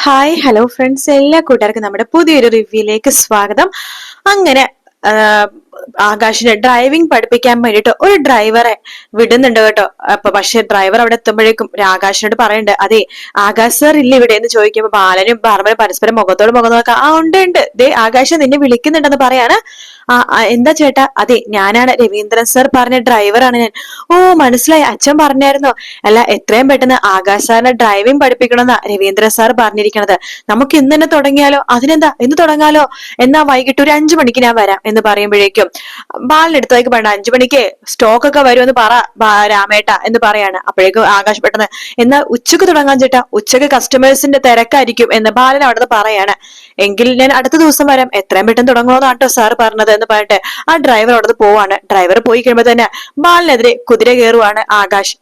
Hi hello friends, എല്ലാ കൂട്ടുകാർക്കും നമ്മുടെ പുതിയൊരു റിവ്യൂയിലേക്ക് സ്വാഗതം. അങ്ങനെ ആകാശിനെ ഡ്രൈവിംഗ് പഠിപ്പിക്കാൻ വേണ്ടിട്ട് ഒരു ഡ്രൈവറെ വിടുന്നുണ്ട് കേട്ടോ. പക്ഷെ ഡ്രൈവർ അവിടെ എത്തുമ്പോഴേക്കും ആകാശിനോട് പറയണ്ട്, അതെ ആകാശ് സാർ ഇല്ല ഇവിടെ എന്ന് ചോദിക്കുമ്പോ ബാലനും ബാർമനും പരസ്പരം മുഖത്തോട് മുഖം നോക്കാം. ഉണ്ട് ദേ ആകാശ് നിന്നെ വിളിക്കുന്നുണ്ടെന്ന് പറയാണ്. എന്താ ചേട്ടാ? അതെ ഞാനാണ്, രവീന്ദ്രൻ സാർ പറഞ്ഞ ഡ്രൈവറാണ് ഞാൻ. ഓ മനസ്സിലായി, അച്ഛൻ പറഞ്ഞായിരുന്നോ? അല്ല എത്രയും പെട്ടെന്ന് ആകാശ് സാറിനെ ഡ്രൈവിംഗ് പഠിപ്പിക്കണമെന്നാ രവീന്ദ്രൻ സാർ പറഞ്ഞിരിക്കണത്. നമുക്ക് ഇന്ന് തന്നെ തുടങ്ങിയാലോ? അതിനെന്താ, ഇന്ന് തുടങ്ങാലോ? എന്നാ വൈകിട്ട് ഒരു 5 മണിക്ക് ഞാൻ വരാം എന്ന് പറയുമ്പോഴേക്കും ബാലിനെടുത്തേക്ക് വേണ്ട 5 മണിക്ക് സ്റ്റോക്ക് ഒക്കെ വരുമെന്ന് പറ രാമേട്ട എന്ന് പറയാണ്. അപ്പോഴേക്കും ആകാശ് പെട്ടെന്ന്, എന്നാ ഉച്ചക്ക് തുടങ്ങാൻ ചേട്ടാ, ഉച്ചക്ക് കസ്റ്റമേഴ്സിന്റെ തിരക്കായിരിക്കും എന്ന് ബാലൻ അവിടെ നിന്ന് പറയാണ്. എങ്കിൽ ഞാൻ അടുത്ത ദിവസം വരാം, എത്രയും പെട്ടെന്ന് തുടങ്ങുമെന്നാണ് കേട്ടോ സാർ പറഞ്ഞത് എന്ന് പറഞ്ഞിട്ട് ആ ഡ്രൈവർ അവിടെ നിന്ന് പോവാണ്. ഡ്രൈവർ പോയി കഴിയുമ്പോ തന്നെ ബാലിനെതിരെ കുതിര കയറുവാണ് ആകാശ്.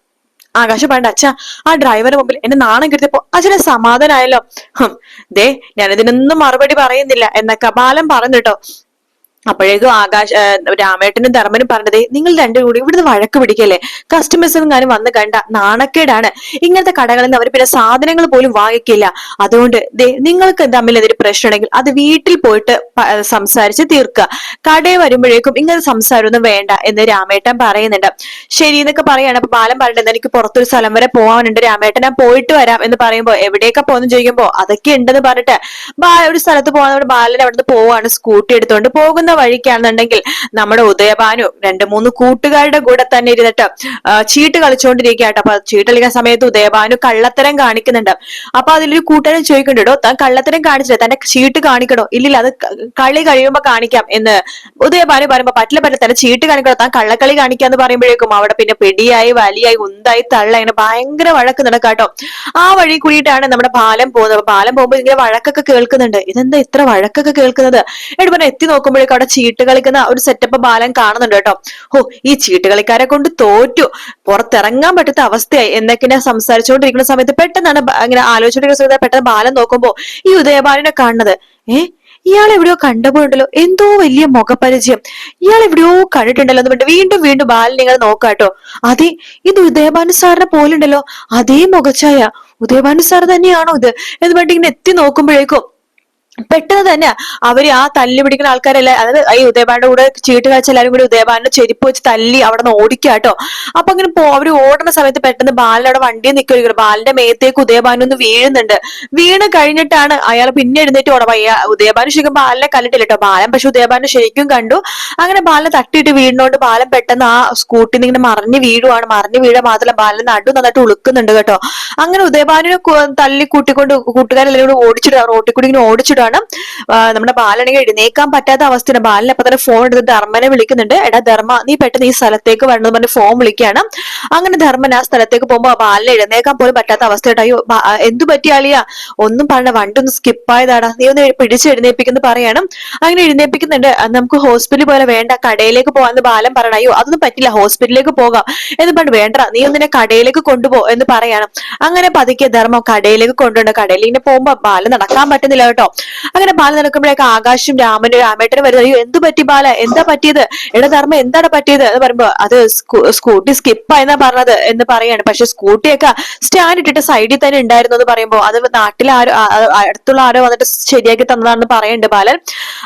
ആകാശ് പറയണ്ട, അച്ഛാ ആ ഡ്രൈവറിന് മുമ്പിൽ എന്നെ നാണം കെടുത്തിയപ്പോ അച്ഛനെ സമാധാനായല്ലോ. ദേ ഞാനിതിനൊന്നും മറുപടി പറയുന്നില്ല എന്നൊക്കെ ബാലൻ പറഞ്ഞിട്ടോ. അപ്പോഴേക്കും രാമേട്ടനും ധർമ്മനും പറഞ്ഞത്, നിങ്ങൾ രണ്ടും കൂടി ഇവിടുന്ന് വഴക്ക് പിടിക്കല്ലേ, കസ്റ്റമേഴ്സ് എങ്ങാനും വന്ന് കണ്ട നാണക്കേടാണ്. ഇങ്ങനത്തെ കടകളിൽ നിന്ന് അവർ പിന്നെ സാധനങ്ങൾ പോലും വാങ്ങിക്കില്ല. അതുകൊണ്ട് നിങ്ങൾക്ക് തമ്മിൽ എന്തൊരു പ്രശ്നം ഉണ്ടെങ്കിൽ അത് വീട്ടിൽ പോയിട്ട് സംസാരിച്ച് തീർക്കുക. കടയിൽ വരുമ്പോഴേക്കും ഇങ്ങനെ സംസാരമൊന്നും വേണ്ട എന്ന് രാമേട്ടൻ പറയുന്നുണ്ട്. ശരി എന്നൊക്കെ പറയാണ്. അപ്പൊ ബാലൻ പറഞ്ഞിട്ടുണ്ട്, എനിക്ക് പുറത്തൊരു സ്ഥലം വരെ പോകാനുണ്ട് രാമേട്ടൻ, ഞാൻ പോയിട്ട് വരാം എന്ന് പറയുമ്പോ എവിടേക്കാ പോന്ന് ചോദിക്കുമ്പോ അതൊക്കെ ഉണ്ടെന്ന് പറഞ്ഞിട്ട് ഒരു സ്ഥലത്ത് പോകാൻ ബാലൻ അവിടുന്ന് പോവാണ്. സ്കൂട്ടി എടുത്തുകൊണ്ട് പോകുന്ന വഴിക്കാണെന്നുണ്ടെങ്കിൽ നമ്മുടെ ഉദയഭാനു 2-3 കൂട്ടുകാരുടെ കൂടെ തന്നെ ഇരുന്നിട്ട് ചീട്ട് കളിച്ചുകൊണ്ടിരിക്കുകയാട്ടോ. അപ്പൊ ചീട്ട് കളിക്കുന്ന സമയത്ത് ഉദയഭാനു കള്ളത്തരം കാണിക്കുന്നുണ്ട്. അപ്പൊ അതിലൊരു കൂട്ടുകാരൻ ചോദിക്കണ്ടോ, താൻ കള്ളത്തരം കാണിച്ചില്ല, തന്റെ ചീട്ട് കാണിക്കണോ? ഇല്ലില്ല, അത് കളി കഴിയുമ്പോ കാണിക്കാം എന്ന് ഉദയഭാനു പറയുമ്പോ പറ്റില്ല തന്നെ ചീട്ട് കാണിക്കണോ, താൻ കള്ളക്കളി കാണിക്കാന്ന് പറയുമ്പോഴേക്കും അവിടെ പിന്നെ പിടിയായി വലിയായി ഉന്തായി തള്ള ഇങ്ങനെ ഭയങ്കര വഴക്ക് നടക്കാട്ടോ. ആ വഴി കൂടിയിട്ടാണ് നമ്മുടെ ബാലൻ പോകുന്നത്. ബാലൻ പോകുമ്പോൾ ഇങ്ങനെ വഴക്കൊക്കെ കേൾക്കുന്നുണ്ട്. ഇതെന്താ ഇത്ര വഴക്കൊക്കെ കേൾക്കുന്നത്? എടുത്ത് പറഞ്ഞ എത്തി നോക്കുമ്പോഴേക്കും അവിടെ ചീട്ട് കളിക്കുന്ന ഒരു സെറ്റപ്പ് ബാലൻ കാണുന്നുണ്ട് കേട്ടോ. ഈ ചീട്ട് കളിക്കാരെ കൊണ്ട് തോറ്റു, പുറത്തിറങ്ങാൻ പറ്റാത്ത അവസ്ഥയായി എന്നൊക്കെ ഞാൻ സംസാരിച്ചുകൊണ്ടിരിക്കുന്ന സമയത്ത് പെട്ടെന്നാണ് ഇങ്ങനെ ആലോചിച്ചുകൊണ്ടിരിക്കുന്ന സമയത്ത് പെട്ടെന്ന് ബാലൻ നോക്കുമ്പോ ഈ ഉദയബാലനെ കാണുന്നത്. ഇയാൾ എവിടെയോ കണ്ടുപോയിട്ടുണ്ടല്ലോ, എന്തോ വലിയ മുഖപരിചയം, ഇയാൾ എവിടെയോ കണ്ടിട്ടുണ്ടല്ലോ എന്ന് പറഞ്ഞിട്ട് വീണ്ടും വീണ്ടും ബാലൻ നിങ്ങൾ നോക്കാട്ടോ. അതെ, ഇത് ഉദയഭാനു സാറിനെ പോലുണ്ടല്ലോ, അതേ മുഖച്ഛായ, ഉദയഭാനു സാർ തന്നെയാണോ ഇത് എന്ന് പറഞ്ഞിട്ട് ഇങ്ങനെ എത്തി നോക്കുമ്പോഴേക്കും പെട്ടെന്ന് തന്നെ അവര് ആ തല്ലി പിടിക്കുന്ന ആൾക്കാരെല്ലാം, അതായത് ഈ ഉദയഭാന്റെ കൂടെ ചീട്ട് കളിച്ച എല്ലാരും കൂടി ഉദയഭാന്റെ ചെരുപ്പ് വെച്ച് തല്ലി അവിടെ നിന്ന് ഓടിക്കാട്ടോ. അപ്പൊ അങ്ങനെ അവര് ഓടുന്ന സമയത്ത് പെട്ടെന്ന് ബാലൻ അവിടെ വണ്ടിയിൽ നിൽക്കുകയാണ്. ബാലന്റെ മേത്തേക്ക് ഉദയഭാനു ഒന്ന് വീഴുന്നുണ്ട്. വീണ് കഴിഞ്ഞിട്ടാണ് അയാൾ പിന്നെ എഴുന്നേറ്റ് ഓടാം. ഉദയഭാനു ശരിക്കും ബാലനെ കണ്ടിട്ടില്ല കേട്ടോ. ബാലൻ പക്ഷെ ഉദയഭാനു ശരിക്കും കണ്ടു. അങ്ങനെ ബാലൻ തട്ടിയിട്ട് വീടിനോണ്ട് ബാലൻ പെട്ടെന്ന് ആ സ്കൂട്ടിൽ നിന്ന് ഇങ്ങനെ മറിഞ്ഞു വീഴുവാണ്. മറിഞ്ഞു വീഴാൻ മാത്രമല്ല ബാലൻ നടു നന്നായിട്ട് ഉളുക്കുന്നുണ്ട് കേട്ടോ. അങ്ങനെ ഉദയഭാനുവിനെ തല്ലി കൂട്ടിക്കൊണ്ട് കൂട്ടുകാരെല്ലാവരും കൂടി ഓടിച്ചിടുക, റോട്ടിൽ കൂടി ഇങ്ങനെ ഓടിച്ചിടുക. നമ്മുടെ ബാലണെങ്കിൽ എഴുന്നേക്കാൻ പറ്റാത്ത അവസ്ഥയാണ്. ബാലൻ അപ്പൊ തന്നെ ഫോൺ എടുത്ത് ധർമ്മനെ വിളിക്കുന്നുണ്ട്. എടാ ധർമ്മ, നീ പെട്ടെന്ന് ഈ സ്ഥലത്തേക്ക് വരണമെന്ന് പറഞ്ഞ് ഫോൺ വിളിക്കുകയാണ്. അങ്ങനെ ധർമ്മൻ ആ സ്ഥലത്തേക്ക് പോകുമ്പോ ബാലനെ എഴുന്നേക്കാൻ പോലും പറ്റാത്ത അവസ്ഥയായിട്ട്. അയ്യോ എന്തു പറ്റിയാളിയാ? ഒന്നും പറഞ്ഞ വണ്ടി ഒന്ന് സ്കിപ്പായതാടാ, നീ ഒന്ന് എഴുന്നേപ്പിക്കുന്നു പറയണം. അങ്ങനെ എഴുന്നേപ്പിക്കുന്നുണ്ട്. നമുക്ക് ഹോസ്പിറ്റലിൽ പോലെ വേണ്ട, കടയിലേക്ക് പോകാന്ന് ബാലൻ പറയണം. അയ്യോ അതൊന്നും പറ്റില്ല, ഹോസ്പിറ്റലിലേക്ക് പോകാം എന്ന് പറഞ്ഞു. വേണ്ട, നീ ഒന്നിനെ കടയിലേക്ക് കൊണ്ടുപോ എന്ന് പറയണം. അങ്ങനെ പതുക്കെ ധർമ്മം കടയിലേക്ക് കൊണ്ടുപോകണം. കടയിൽ ഇങ്ങനെ പോകുമ്പോ ബാലൻ നടക്കാൻ പറ്റുന്നില്ല കേട്ടോ. അങ്ങനെ ബാല നടക്കുമ്പോഴേക്ക് ആകാശും രാമേട്ടനും വരുന്നത്. അയ്യോ എന്തു പറ്റി ബാല, എന്താ പറ്റിയത്? എടാ ധർമ്മ എന്താണ് പറ്റിയത് എന്ന് പറയുമ്പോ അത് സ്കൂട്ടി സ്കിപ്പായെന്നാ പറഞ്ഞത് എന്ന് പറയാണ്. പക്ഷെ സ്കൂട്ടിയൊക്കെ സ്റ്റാൻഡ് ഇട്ടിട്ട് സൈഡിൽ തന്നെ ഉണ്ടായിരുന്നു എന്ന് പറയുമ്പോ അത് നാട്ടിൽ അടുത്തുള്ള ആരോ വന്നിട്ട് ശരിയാക്കി തന്നതാണെന്ന് പറയുന്നുണ്ട് ബാലൻ.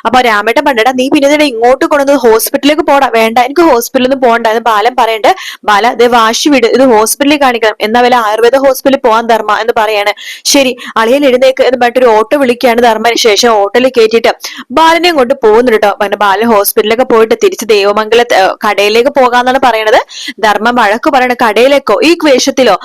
അപ്പൊ രാമേട്ടൻ പറഞ്ഞിട്ടാ, നീ പിന്നെ ഇങ്ങോട്ട് കൊണ്ടുവന്നത് ഹോസ്പിറ്റലിലേക്ക് പോടാ. വേണ്ട, എനിക്ക് ഹോസ്പിറ്റലൊന്നും പോകണ്ട എന്ന് ബാലൻ പറയണ്ട്. ബാല ഇത് വാശി വിട്, ഇത് ഹോസ്പിറ്റലിൽ കാണിക്കണം, എന്നാ വല്ല ആയുർവേദ ഹോസ്പിറ്റലിൽ പോവാൻ ധർമ്മ എന്ന് പറയാണ്. ശരി അളിയൻ എഴുന്നേക്ക് എന്ന് പറഞ്ഞിട്ട് ഒരു ഓട്ടോ വിളിക്കുകയാണ് ധർമ്മന്. ശേഷം ഓട്ടോയിൽ കയറ്റിയിട്ട് ബാലനെയും കൊണ്ട് പോകുന്നുണ്ട് കേട്ടോ. പിന്നെ ബാലൻ ഹോസ്പിറ്റലിലൊക്കെ പോയിട്ട് തിരിച്ച് ദേവമംഗല കടയിലേക്ക് പോകാന്നാണ് പറയണത്. ധർമ്മം വഴക്ക് പറയണ, കടയിലേക്കോ ഈ വേഷത്തിലോ?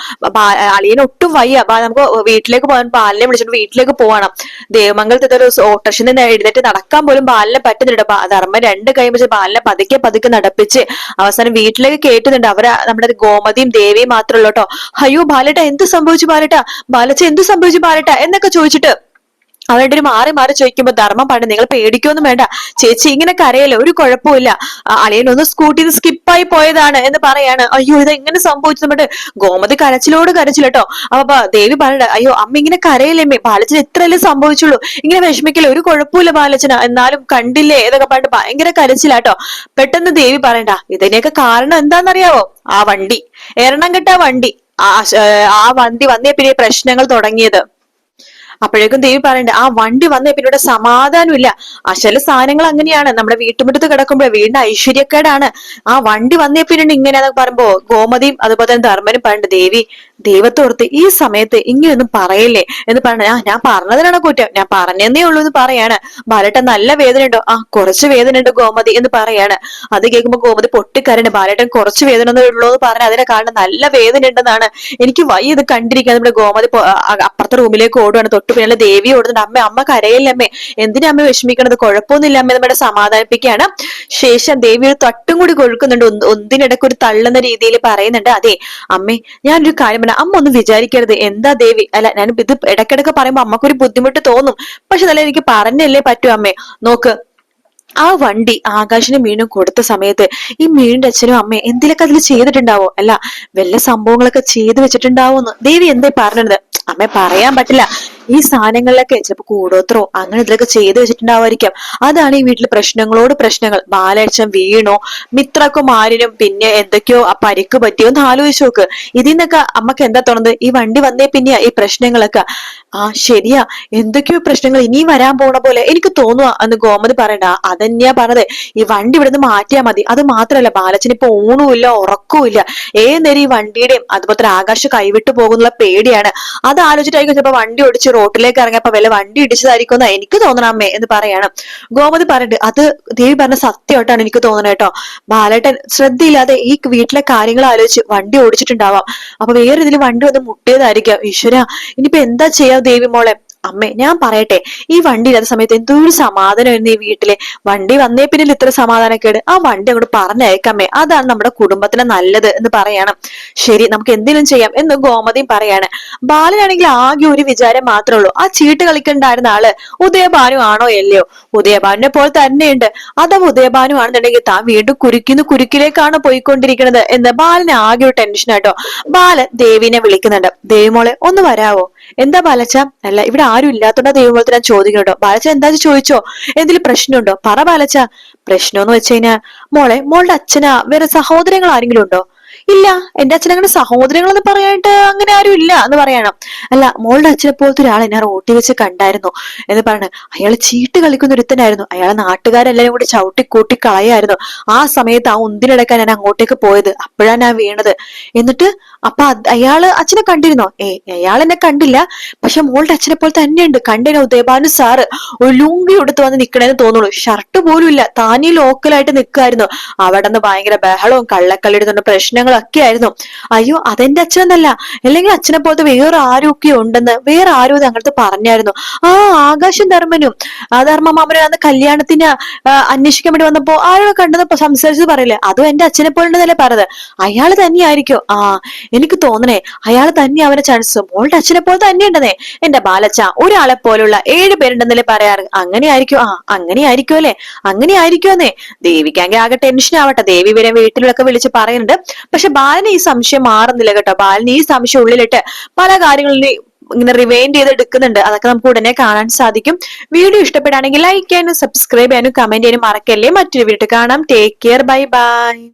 അളിയന് ഒട്ടും വയ്യ, നമുക്ക് വീട്ടിലേക്ക് പോകാൻ ബാലനെ വിളിച്ചിട്ട് വീട്ടിലേക്ക് പോകണം. ദേവമംഗലത്ത് ഒരു ഓട്ടോറിക്ഷയിൽ നിന്ന് എഴുന്നേറ്റ് നടക്കാൻ പോലും ബാലനെ പറ്റുന്നുണ്ട്. ധർമ്മം 2 കൈ വെച്ച് ബാലനെ പതുക്കെ പതുക്കെ നടപ്പിച്ച് അവസാനം വീട്ടിലേക്ക് കയറ്റുന്നുണ്ട്. നമ്മുടെ ഗോമതിയും ദേവിയും മാത്രമേ ഉള്ളൂ കേട്ടോ. അയ്യോ ബാലേട്ട എന്ത് സംഭവിച്ചു ബാലേട്ട, ബാലച്ച എന്ത് സംഭവിച്ചു ബാലേട്ട എന്നൊക്കെ ചോദിച്ചിട്ട് അവരുടെ ഒരു മാറി മാറി ചോദിക്കുമ്പോ ധർമ്മം പറഞ്ഞു, നിങ്ങൾ പേടിക്കൊന്നും വേണ്ട ചേച്ചി, ഇങ്ങനെ കരയല്ലോ, ഒരു കുഴപ്പമില്ല, അളിയനൊന്ന് സ്കൂട്ടിന്ന് സ്കിപ്പായി പോയതാണ് എന്ന് പറയാണ്. അയ്യോ ഇത് എങ്ങനെ സംഭവിച്ചു? നമ്മുടെ ഗോമതി കരച്ചിലോട് കരച്ചില്ലട്ടോ. അപ്പൊ ദേവി പറഞ്ഞ, അയ്യോ അമ്മ ഇങ്ങനെ കരയില്ലേ, ബാലച്ചന് എത്രയല്ലേ സംഭവിച്ചുള്ളൂ, ഇങ്ങനെ വിഷമിക്കില്ല, ഒരു കുഴപ്പമില്ല ബാലച്ചന്, എന്നാലും കണ്ടില്ലേ എന്നൊക്കെ പറഞ്ഞിട്ട് ഭയങ്കര കരച്ചിലാട്ടോ. പെട്ടെന്ന് ദേവി പറയണ്ട, ഇതിനെയൊക്കെ കാരണം എന്താണെന്നറിയാവോ? ആ വണ്ടി, എറണം കെട്ട വണ്ടി, ആ വണ്ടി വന്നേ പിന്നെ പ്രശ്നങ്ങൾ തുടങ്ങിയത്. അപ്പോഴേക്കും ദേവി പറയണ്ട് ആ വണ്ടി വന്നേ പിന്നെ ഇവിടെ സമാധാനമില്ല. ആ ചില സാധനങ്ങൾ അങ്ങനെയാണ്, നമ്മുടെ വീട്ടുമുറ്റത്ത് കിടക്കുമ്പോൾ വീടിന്റെ ഐശ്വര്യക്കേടാണ്. ആ വണ്ടി വന്നേ പിന്നെ ഇങ്ങനെയാന്നൊക്കെ പറയുമ്പോ ഗോമതിയും അതുപോലെ തന്നെ ധർമ്മനും പറയണ്ട് ദേവി ദൈവത്തോർത്ത് ഈ സമയത്ത് ഇങ്ങനെയൊന്നും പറയല്ലേ എന്ന് പറഞ്ഞ ഞാൻ പറഞ്ഞതിനാണ് കുറ്റം, ഞാൻ പറഞ്ഞതേ ഉള്ളൂ എന്ന് പറയാണ്. ബാലേട്ടൻ നല്ല വേദന ഉണ്ടോ? ആ കുറച്ച് വേദന ഉണ്ട് ഗോമതി എന്ന് പറയാണ്. അത് കേൾക്കുമ്പോ ഗോമതി പൊട്ടിക്കരണ്ട്. ബാലേട്ടൻ കുറച്ച് വേദന ഉള്ളൂ എന്ന് പറഞ്ഞ അതിനെ കാരണം നല്ല വേദന ഉണ്ടെന്നാണ്. എനിക്ക് വയ്യ ഇത് കണ്ടിരിക്കാൻ. നമ്മുടെ ഗോമതി അപ്പുറത്തെ റൂമിലേക്ക് ഓടുവാണ്. തൊട്ടു പിന്നെ ദേവി ഓടുന്നുണ്ട്. അമ്മ അമ്മ കരയില്ല അമ്മേ, എന്തിനാ അമ്മ വിഷമിക്കണത്, കുഴപ്പമൊന്നുമില്ല അമ്മ നമ്മുടെ സമാധാനിപ്പിക്കുകയാണ്. ശേഷം ദേവി ഒരു തട്ടും കൂടി കൊഴുക്കുന്നുണ്ട്. ഒന്നിനിടയ്ക്ക് ഒരു തള്ളുന്ന രീതിയിൽ പറയുന്നുണ്ട്, അതെ അമ്മേ ഞാനൊരു കാര്യം പറഞ്ഞ അമ്മ ഒന്നും വിചാരിക്കരുത്. എന്താ ദേവി, അല്ല ഞാൻ ഇത് ഇടയ്ക്കിടയ്ക്ക് പറയുമ്പോ അമ്മക്കൊരു ബുദ്ധിമുട്ട് തോന്നും, പക്ഷെ നല്ല എനിക്ക് പറഞ്ഞല്ലേ പറ്റൂ അമ്മേ. നോക്ക്, ആ വണ്ടി ആകാശിന് മീനും കൊടുത്ത സമയത്ത് ഈ മീനിന്റെ അച്ഛനും അമ്മയും എന്തിലൊക്കെ അതിൽ ചെയ്തിട്ടുണ്ടാവോ, അല്ല വല്ല സംഭവങ്ങളൊക്കെ ചെയ്തു വെച്ചിട്ടുണ്ടാവോന്ന് ദേവി എന്തേ പറഞ്ഞത്. അമ്മ പറയാൻ പറ്റില്ല, ഈ സാധനങ്ങളിലൊക്കെ ചിലപ്പോ കൂടോത്രോ അങ്ങനെ ഇതിലൊക്കെ ചെയ്തു വെച്ചിട്ടുണ്ടാവായിരിക്കാം. അതാണ് ഈ വീട്ടിൽ പ്രശ്നങ്ങളോട് പ്രശ്നങ്ങൾ. ബാലയച്ഛൻ വീണോ, മിത്രക്കുമാരിനും പിന്നെ എന്തൊക്കെയോ പരിക്ക് പറ്റിയോ എന്ന് ആലോചിച്ച് നോക്ക്. ഇതിൽ നിന്നൊക്കെ അമ്മക്ക് എന്താ തോന്നുന്നത്, ഈ വണ്ടി വന്നേ പിന്നെയാ ഈ പ്രശ്നങ്ങളൊക്കെ. ആ ശരിയാ, എന്തൊക്കെയോ പ്രശ്നങ്ങൾ ഇനിയും വരാൻ പോണ പോലെ എനിക്ക് തോന്നുക എന്ന് ഗോമതി പറയണ്ട. അതന്നെയാ പറഞ്ഞത്, ഈ വണ്ടി ഇവിടുന്ന് മാറ്റിയാ മതി. അത് മാത്രല്ല ബാലച്ചന് ഇപ്പൊ ഊണുമില്ല ഉറക്കവുമില്ല, ഏത് നേരം ഈ വണ്ടിയുടെയും അതുപോലെ ആകാശം കൈവിട്ടു പോകുന്നുള്ള പേടിയാണ്. അത് ആലോചിച്ചിട്ടായിരിക്കും ചിലപ്പോ വണ്ടി ഓടിച്ച് റോട്ടിലേക്ക് ഇറങ്ങിയപ്പോ വല്ല വണ്ടി ഇടിച്ചതായിരിക്കും എനിക്ക് തോന്നണം അമ്മേ എന്ന് പറയണം. ഗോമതി പറഞ്ഞിട്ട് അത് ദേവി പറഞ്ഞ സത്യമായിട്ടാണ് എനിക്ക് തോന്നുന്നത് കേട്ടോ. ബാലേട്ടൻ ശ്രദ്ധയില്ലാതെ ഈ വീട്ടിലെ കാര്യങ്ങൾ ആലോചിച്ച് വണ്ടി ഓടിച്ചിട്ടുണ്ടാവാം. അപ്പൊ വേറെ ഇതിൽ വണ്ടി വന്ന് മുട്ടിയതായിരിക്കാം. ഈശ്വര, ഇനിയിപ്പോ എന്താ ചെയ്യാ ദേവി മോളെ. അമ്മേ ഞാൻ പറയട്ടെ, ഈ വണ്ടി ഇല്ലാത്ത സമയത്ത് എന്തോ ഒരു സമാധാനമായിരുന്നു ഈ വീട്ടിലെ. വണ്ടി വന്നേ പിന്നെ ഇത്ര സമാധാനക്കേട്, ആ വണ്ടി അങ്ങോട്ട് പറഞ്ഞയക്കമ്മേ, അതാണ് നമ്മുടെ കുടുംബത്തിന് നല്ലത് എന്ന് പറയണം. ശരി നമുക്ക് എന്തെങ്കിലും ചെയ്യാം എന്ന് ഗോമതിയും പറയാണ്. ബാലനാണെങ്കിൽ ആകെ ഒരു വിചാരം മാത്രമേ ഉള്ളൂ, ആ ചീട്ട് കളിക്കണ്ടായിരുന്ന ആള് ഉദയഭാനു ആണോ അല്ലയോ. ഉദയഭാനുനെ പോലെ തന്നെയുണ്ട്. അഥവാ ഉദയഭാനു ആണെന്നുണ്ടെങ്കിൽ താൻ വീണ്ടും കുരുക്കിലേക്കാണ് പോയിക്കൊണ്ടിരിക്കുന്നത് എന്ന് ബാലന് ആകെ ഒരു ടെൻഷനാട്ടോ. ബാലൻ ദേവിനെ വിളിക്കുന്നുണ്ട്. ദേവി മോളെ ഒന്ന് വരാവോ. എന്താ ബാലച്ച, അല്ല ഇവിടെ ആരും ഇല്ലാത്തോണ്ടാ ദൈവമോളത്തെ ഞാൻ ചോദിക്കണോ. ബാലച്ച എന്താ ചോദിച്ചോ, എന്തെങ്കിലും പ്രശ്നമുണ്ടോ പറ ബാലച്ച. പ്രശ്നമെന്ന് വെച്ച് കഴിഞ്ഞാൽ മോളുടെ അച്ഛനാ വേറെ സഹോദരങ്ങൾ ആരെങ്കിലും ഉണ്ടോ. ഇല്ല, എന്റെ അച്ഛനങ്ങനെ സഹോദരങ്ങളെന്ന് പറയാനായിട്ട് അങ്ങനെ ആരും ഇല്ല എന്ന് പറയണം. അല്ല മോളുടെ അച്ഛനെ പോലത്തെ ഒരാൾ എന്നെ റോട്ടിൽ വെച്ച് കണ്ടായിരുന്നു എന്ന് പറഞ്ഞു. അയാൾ ചീട്ട് കളിക്കുന്ന ഒരുത്തനായിരുന്നു. അയാളെ നാട്ടുകാരെല്ലാരും കൂടി ചവിട്ടിക്കൂട്ടി കളയായിരുന്നു. ആ സമയത്ത് ആ ഒന്നിനടക്കാൻ ഞാൻ അങ്ങോട്ടേക്ക് പോയത്, അപ്പോഴാണ് ഞാൻ വീണത്. എന്നിട്ട് അപ്പൊ അയാള് അച്ഛനെ കണ്ടിരുന്നോ. അയാൾ എന്നെ കണ്ടില്ല, പക്ഷെ മോളുടെ അച്ഛനെ പോലെ തന്നെയുണ്ട്. കണ്ടിരുന്നു ഉദയഭാനു സാറ് ഒരു ലുങ്കി എടുത്ത് വന്ന് നിക്കണേന്ന് തോന്നുള്ളൂ, ഷർട്ട് പോലും ഇല്ല, താനീ ലോക്കലായിട്ട് നിൽക്കായിരുന്നു. അവിടെ നിന്ന് ഭയങ്കര ബഹളവും കള്ളക്കളിയുടെ പ്രശ്നങ്ങളും ഒക്കെ ആയിരുന്നു. അയ്യോ അതെന്റെ അച്ഛനല്ല, അല്ലെങ്കിൽ അച്ഛനെ പോലത്തെ വേറെ ആരൊക്കെ ഉണ്ടെന്ന് വേറെ ആരും ഇത് അങ്ങനത്തെ പറഞ്ഞായിരുന്നു. ആ ആകാശം ധർമ്മനും ധർമ്മമാമനും അന്ന് കല്യാണത്തിന് അന്വേഷിക്കാൻ വേണ്ടി വന്നപ്പോ ആരോ കണ്ടെന്ന് സംസാരിച്ചത് പറയില്ലേ, അതും എന്റെ അച്ഛനെ പോലുണ്ടെന്നല്ലേ പറഞ്ഞത്. അയാള് തന്നെയായിരിക്കോ. ആ എനിക്ക് തോന്നണേ അയാൾ തന്നെ അവന്റെ ചാൻസ് മോളുടെ അച്ഛനെ പോലെ തന്നെയുണ്ടെന്നേ. എന്റെ ബാലച്ച ഒരാളെ പോലുള്ള 7 പേരുണ്ടെന്നല്ലേ പറയാറ്. അങ്ങനെ ആയിരിക്കും. ആ അങ്ങനെ ആയിരിക്കും അല്ലെ, അങ്ങനെ ആയിരിക്കുമെന്നേ. ദേവിക്കാണെങ്കിൽ ആകെ ടെൻഷൻ ആവട്ടെ. ദേവി ഇവരെ വീട്ടിലൊക്കെ വിളിച്ച് പറയുന്നുണ്ട്. പക്ഷെ ബാലന് ഈ സംശയം മാറുന്നില്ല കേട്ടോ. ബാലന് ഈ സംശയം ഉള്ളിലിട്ട് പല കാര്യങ്ങളിൽ ഇങ്ങനെ റിവൈൻഡ് ചെയ്ത് എടുക്കുന്നുണ്ട്. അതൊക്കെ നമുക്ക് ഉടനെ കാണാൻ സാധിക്കും. വീഡിയോ ഇഷ്ടപ്പെടുകയാണെങ്കിൽ ലൈക്ക് ചെയ്യാനും സബ്സ്ക്രൈബ് ചെയ്യാനും കമന്റ് ചെയ്യാനും മറക്കല്ലേ. മറ്റൊരു വീഡിയോ കാണാം. Take care, bye bye.